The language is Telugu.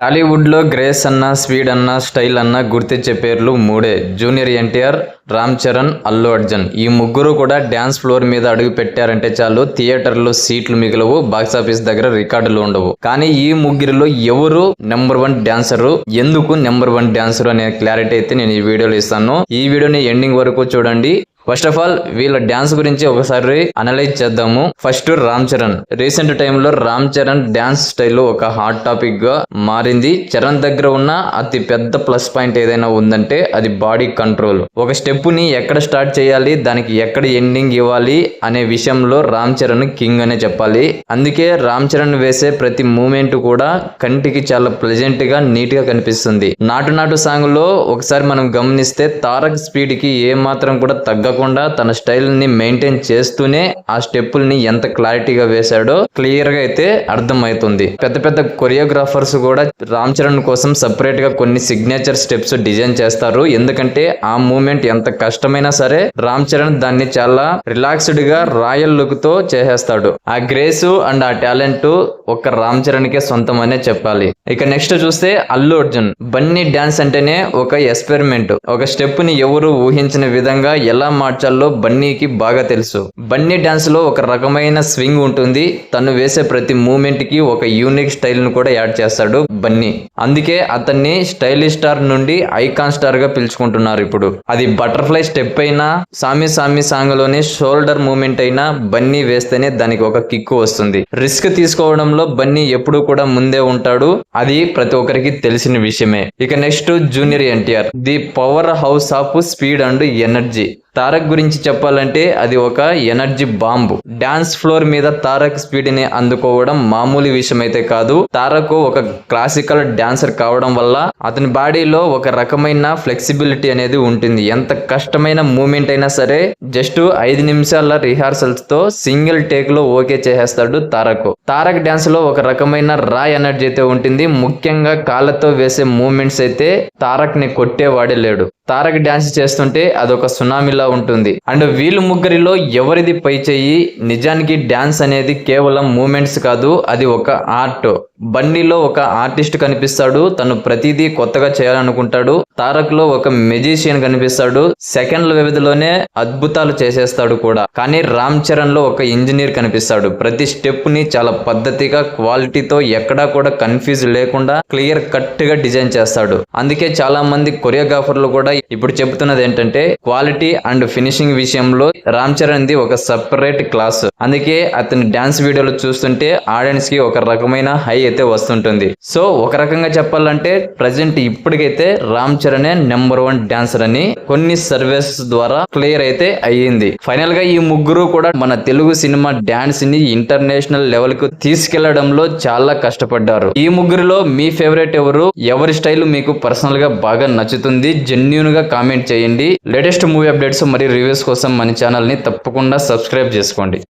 టాలీవుడ్లో గ్రేస్ అన్న, స్పీడ్ అన్న, స్టైల్ అన్న గుర్తించే పేర్లు మూడే. జూనియర్ ఎన్టీఆర్, రామ్ చరణ్, అల్లు అర్జున్. ఈ ముగ్గురు కూడా డ్యాన్స్ ఫ్లోర్ మీద అడుగు పెట్టారంటే చాలు థియేటర్లో సీట్లు మిగలవు, బాక్సాఫీస్ దగ్గర రికార్డులు ఉండవు. కానీ ఈ ముగ్గురిలో ఎవరు నెంబర్ 1 డాన్సరు, ఎందుకు నెంబర్ 1 డాన్సరు అనే క్లారిటీ అయితే నేను ఈ వీడియోలో ఇస్తాను. ఈ వీడియోని ఎండింగ్ వరకు చూడండి. ఫస్ట్ ఆఫ్ ఆల్ వీళ్ళ డాన్స్ గురించి ఒకసారి అనలైజ్ చేద్దాము. ఫస్ట్ రామ్ చరణ్. రీసెంట్ టైంలో రామ్ చరణ్ డాన్స్ స్టైల్ ఒక హాట్ టాపిక్ గా మారింది. చరణ్ దగ్గర ఉన్న అతి పెద్ద ప్లస్ పాయింట్ ఏదైనా ఉందంటే అది బాడీ కంట్రోల్. ఒక స్టెప్ ని ఎక్కడ స్టార్ట్ చేయాలి, దానికి ఎక్కడ ఎండింగ్ ఇవ్వాలి అనే విషయంలో రామ్ చరణ్ కింగ్ అనే చెప్పాలి. అందుకే రామ్ చరణ్ వేసే ప్రతి మూమెంట్ కూడా కంటికి చాలా ప్లెజెంట్ గా, నీట్ గా కనిపిస్తుంది. నాటు నాటు సాంగ్ లో ఒకసారి మనం గమనిస్తే తారక్ స్పీడ్ కి ఏ మాత్రం కూడా తగ్గకుండా తన స్టైల్ ని మెయింటైన్ చేస్తూనే ఆ స్టెప్పుల్ని ఎంత క్లారిటీగా వేశాడో క్లియర్ గా అయితే అర్థమవుతుంది. పెద్ద పెద్ద కొరియోగ్రాఫర్స్ కూడా రామ్ చరణ్ కోసం సపరేట్ గా కొన్ని సిగ్నేచర్ స్టెప్స్ డిజైన్ చేస్తారు. ఎందుకంటే ఆ మూమెంట్ ఎంత కష్టమైనా సరే రామ్ చరణ్ దాన్ని చాలా రిలాక్స్డ్ గా రాయల్ లుక్ తో చేసేస్తాడు. ఆ గ్రేస్ అండ్ ఆ టాలెంట్ ఒక్క రామ్ చరణ్ కే సొంతం అనే చెప్పాలి. ఇక నెక్స్ట్ చూస్తే అల్లు అర్జున్. బన్నీ డాన్స్ అంటేనే ఒక ఎక్స్పెరిమెంట్. ఒక స్టెప్ ని ఎవరు ఊహించిన విధంగా ఎలా మార్చాలో బన్నీకి బాగా తెలుసు. బన్నీ డాన్స్ లో ఒక రకమైన స్వింగ్ ఉంటుంది. తను వేసే ప్రతి మూమెంట్ కి ఒక యూనిక్ స్టైల్ ను కూడా యాడ్ చేస్తాడు బన్నీ. అందుకే అతన్ని స్టైలిష్ స్టార్ నుండి ఐకాన్ స్టార్ గా పిలుచుకుంటున్నారు ఇప్పుడు. అది బటర్ఫ్లై స్టెప్ అయినా, సామి సామి సాంగ్ లోని షోల్డర్ మూమెంట్ అయినా బన్నీ వేస్తేనే దానికి ఒక కిక్ వస్తుంది. రిస్క్ తీసుకోవడంలో బన్నీ ఎప్పుడు కూడా ముందే ఉంటాడు. అది ప్రతి ఒక్కరికి తెలిసిన విషయమే. ఇక next junior NTR. The power house of speed and energy. Tarak గురించి చెప్పాలంటే అది ఒక ఎనర్జీ బాంబు. డాన్స్ ఫ్లోర్ మీద తారక్ స్పీడ్ ని అందుకోవడం మామూలు విషయం అయితే కాదు. తారక్ ఒక క్లాసికల్ డాన్సర్ కావడం వల్ల అతని బాడీలో ఒక రకమైన ఫ్లెక్సిబిలిటీ అనేది ఉంటుంది. ఎంత కష్టమైన మూమెంట్ అయినా సరే జస్ట్ 5 నిమిషాల రిహార్సల్స్ తో సింగిల్ టేక్ లో ఓకే చేసేస్తాడు తారక్. తారక్ డాన్స్ లో ఒక రకమైన రా ఎనర్జీ అయితే ఉంటుంది. ముఖ్యంగా కాళ్ళతో వేసే మూమెంట్స్ అయితే తారక్ ని కొట్టేవాడే లేడు. తారక్ డాన్స్ చేస్తుంటే అదొక సునామీలా ఉంటుంది. అండ్ వీళ్ళు ముగ్గురిలో ఎవరిది పై చెయ్యి? నిజానికి డాన్స్ అనేది కేవలం మూమెంట్స్ కాదు, అది ఒక ఆర్ట్. బన్నీలో ఒక ఆర్టిస్ట్ కనిపిస్తాడు, తను ప్రతిదీ కొత్తగా చేయాలనుకుంటాడు. తారక్ లో ఒక మెజిషియన్ కనిపిస్తాడు, సెకండ్ల వ్యవధిలోనే అద్భుతాలు చేసేస్తాడు కూడా. కానీ రామ్ చరణ్ లో ఒక ఇంజనీర్ కనిపిస్తాడు. ప్రతి స్టెప్ ని చాలా పద్ధతిగా, క్వాలిటీతో, ఎక్కడా కూడా కన్ఫ్యూజ్ లేకుండా క్లియర్ కట్ గా డిజైన్ చేస్తాడు. అందుకే చాలా మంది కొరియోగ్రాఫర్లు కూడా ఇప్పుడు చెబుతున్నది ఏంటంటే క్వాలిటీ అండ్ ఫినిషింగ్ విషయంలో రామ్ చరణ్ ది ఒక సపరేట్ క్లాస్. అందుకే అతని డాన్స్ వీడియోలు చూస్తుంటే ఆడియన్స్ కి ఒక రకమైన హై అయితే వస్తుంటుంది. సో ఒక రకంగా చెప్పాలంటే ప్రజెంట్ ఇప్పటికైతే రామ్ చరణే నెంబర్ 1 డాన్సర్ అని కొన్ని సర్వేస్ ద్వారా క్లియర్ అయితే అయ్యింది. ఫైనల్ గా ఈ ముగ్గురు కూడా మన తెలుగు సినిమా డాన్స్ ని ఇంటర్నేషనల్ లెవెల్ కు తీసుకెళ్లడంలో చాలా కష్టపడ్డారు. ఈ ముగ్గురులో మీ ఫేవరెట్ ఎవరు? ఎవరి స్టైల్ మీకు పర్సనల్ గా బాగా నచ్చుతుంది? జెన్యూన్ గా కామెంట్ చేయండి. లేటెస్ట్ మూవీ అప్డేట్స్ మరియు రివ్యూస్ కోసం మన ఛానల్ ని తప్పకుండా సబ్స్క్రైబ్ చేసుకోండి.